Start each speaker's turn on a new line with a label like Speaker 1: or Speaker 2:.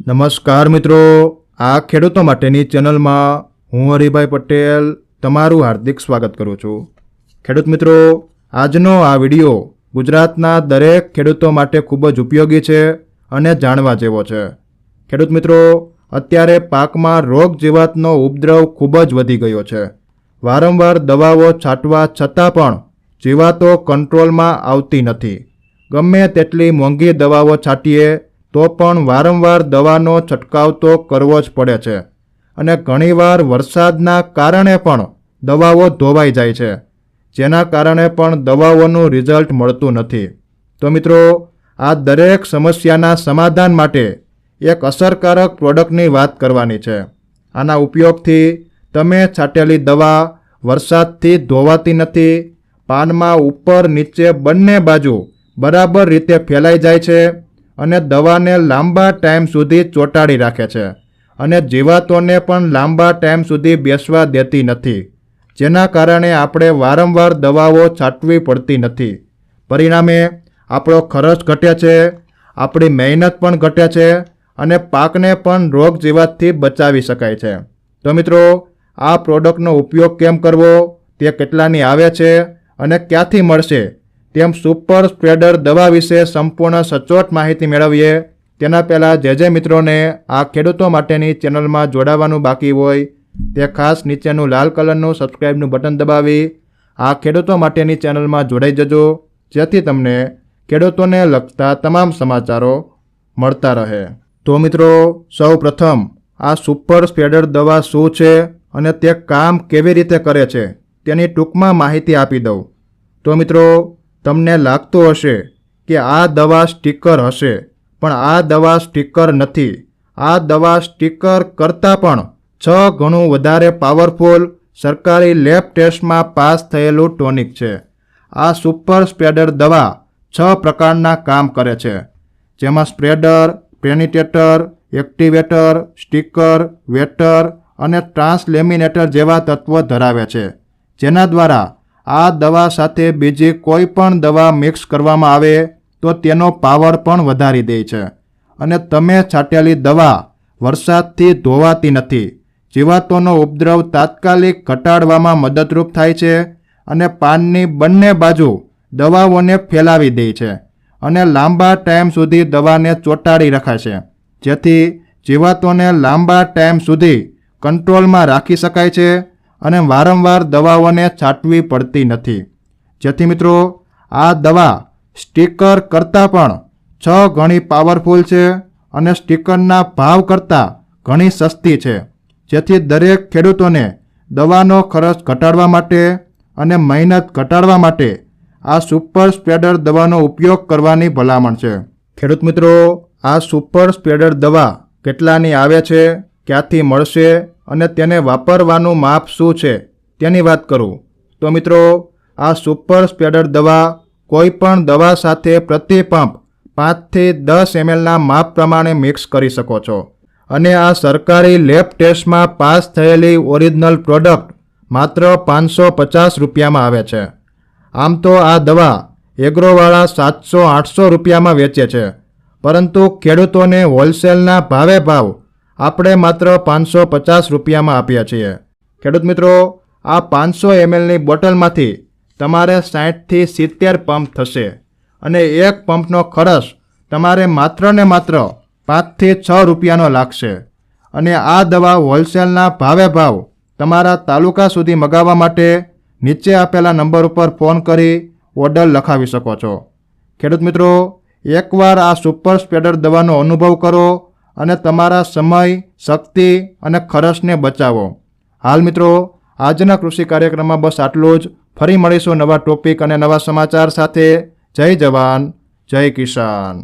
Speaker 1: નમસ્કાર મિત્રો, આ ખેડૂતો માટેની ચેનલમાં હું હરિભાઈ પટેલ તમારું હાર્દિક સ્વાગત કરું છું। ખેડૂત મિત્રો, આજનો આ વિડીયો ગુજરાતના દરેક ખેડૂતો માટે ખૂબ જ ઉપયોગી છે અને જાણવા જેવો છે। ખેડૂત મિત્રો, અત્યારે પાકમાં રોગ જીવાતનો ઉપદ્રવ ખૂબ જ વધી ગયો છે। વારંવાર દવાઓ છાંટવા છતાં પણ જીવાતો કંટ્રોલમાં આવતી નથી। ગમે તેટલી મોંઘી દવાઓ છાંટીએ તો પણ વારંવાર દવાનો છંટકાવ તો કરવો જ પડે છે અને ઘણીવાર વરસાદના કારણે પણ દવાઓ ધોવાઈ જાય છે, જેના કારણે પણ દવાઓનું રિઝલ્ટ મળતું નથી। તો મિત્રો, આ દરેક સમસ્યાના સમાધાન માટે એક અસરકારક પ્રોડક્ટની વાત કરવાની છે। આના ઉપયોગથી તમે છાંટેલી દવા વરસાદથી ધોવાતી નથી, પાનમાં ઉપર નીચે બંને બાજુ બરાબર રીતે ફેલાઈ જાય છે અને દવાને લાંબા ટાઈમ સુધી ચોંટાડી રાખે છે અને જીવાતોને પણ લાંબા ટાઈમ સુધી બેસવા દેતી નથી, જેના કારણે આપણે વારંવાર દવાઓ છાંટવી પડતી નથી। પરિણામે આપણો ખર્ચ ઘટે છે, આપણી મહેનત પણ ઘટે છે અને પાકને પણ રોગ જીવાતથી બચાવી શકાય છે। તો મિત્રો, આ પ્રોડક્ટનો ઉપયોગ કેમ કરવો, તે કેટલાની આવે છે અને ક્યાંથી મળશે, તેમ સુપર સ્પ્રેડર દવા વિશે સંપૂર્ણ સચોટ માહિતી મેળવીએ તેના પહેલાં જે મિત્રોને આ ખેડૂતો માટેની ચેનલમાં જોડાવાનું બાકી હોય તે ખાસ નીચેનું લાલ કલરનું સબસ્ક્રાઈબનું બટન દબાવી આ ખેડૂતો માટેની ચેનલમાં જોડાઈ જજો, જેથી તમને ખેડૂતોને લગતા તમામ સમાચારો મળતા રહે। તો મિત્રો, સૌ પ્રથમ આ સુપર સ્પ્રેડર દવા શું છે અને તે કામ કેવી રીતે કરે છે તેની ટૂંકમાં માહિતી આપી દઉં। તો મિત્રો, તમને લાગતું હશે કે આ દવા સ્ટીકર હશે, પણ આ દવા સ્ટીકર નથી। આ દવા સ્ટીકર કરતાં પણ 6 ગણું વધારે પાવરફુલ સરકારી લેબ ટેસ્ટમાં પાસ થયેલું ટોનિક છે। આ સુપર સ્પ્રેડર દવા 6 પ્રકારના કામ કરે છે, જેમાં સ્પ્રેડર, પેનિટેટર, એક્ટિવેટર, સ્ટીકર, વેટર અને ટ્રાન્સલેમિનેટર જેવા તત્વો ધરાવે છે, જેના દ્વારા આ દવા સાથે બીજી કોઈ પણ દવા મિક્સ કરવામાં આવે તો તેનો પાવર પણ વધારી દે છે અને તમે છાંટેલી દવા વરસાદથી ધોવાતી નથી। જીવાતોનો ઉપદ્રવ તાત્કાલિક ઘટાડવામાં મદદરૂપ થાય છે અને પાનની બંને બાજુ દવાઓને ફેલાવી દે છે અને લાંબા ટાઈમ સુધી દવાને ચોંટાડી રખાશે, જેથી જીવાતોને લાંબા ટાઈમ સુધી કંટ્રોલમાં રાખી શકાય છે અને વારંવાર દવાઓને છાંટવી પડતી નથી। જેથી મિત્રો, આ દવા સ્ટીકર કરતાં પણ 6 ગણી પાવરફુલ છે અને સ્ટીકરના ભાવ કરતાં ઘણી સસ્તી છે, જેથી દરેક ખેડૂતોને દવાનો ખર્ચ ઘટાડવા માટે અને મહેનત ઘટાડવા માટે આ સુપર સ્પ્રેડર દવાનો ઉપયોગ કરવાની ભલામણ છે। ખેડૂત મિત્રો, આ સુપર સ્પ્રેડર દવા કેટલાની આવે છે, ક્યાંથી મળશે અને તેને વાપરવાનું માપ શું છે તેની વાત કરું તો મિત્રો, આ સુપર સ્પ્રેડર દવા કોઈ પણ દવા સાથે પ્રતિ પંપ 5 થી 10 mlના માપ પ્રમાણે મિક્સ કરી શકો છો અને આ સરકારી લેબ ટેસ્ટમાં પાસ થયેલી ઓરિજિનલ પ્રોડક્ટ માત્ર 550 રૂપિયામાં આવે છે। આમ તો આ દવા એગ્રોવાળા 700-800 રૂપિયામાં વેચે છે, પરંતુ ખેડૂતોને હોલસેલના ભાવ આપણે માત્ર 550 રૂપિયામાં આપીએ છીએ। ખેડૂત મિત્રો, આ 500 mlની બોટલમાંથી તમારે 60 થી 70 પંપ થશે અને એક પંપનો ખર્ચ તમારે માત્ર ને માત્ર 5 થી 6 રૂપિયાનો લાગશે અને આ દવા હોલસેલના ભાવ તમારા તાલુકા સુધી મગાવવા માટે નીચે આપેલા નંબર ઉપર ફોન કરી ઓર્ડર લખાવી શકો છો। ખેડૂત મિત્રો, એકવાર આ સુપર સ્પ્રેડર દવાનો અનુભવ કરો અને તમારા સમય, શક્તિ અને ખર્ચને બચાવો। હાલ મિત્રો, આજના કૃષિ કાર્યક્રમમાં બસ આટલું જ। ફરી મળીશું નવા ટોપિક અને નવા સમાચાર સાથે। જય જવાન, જય કિસાન।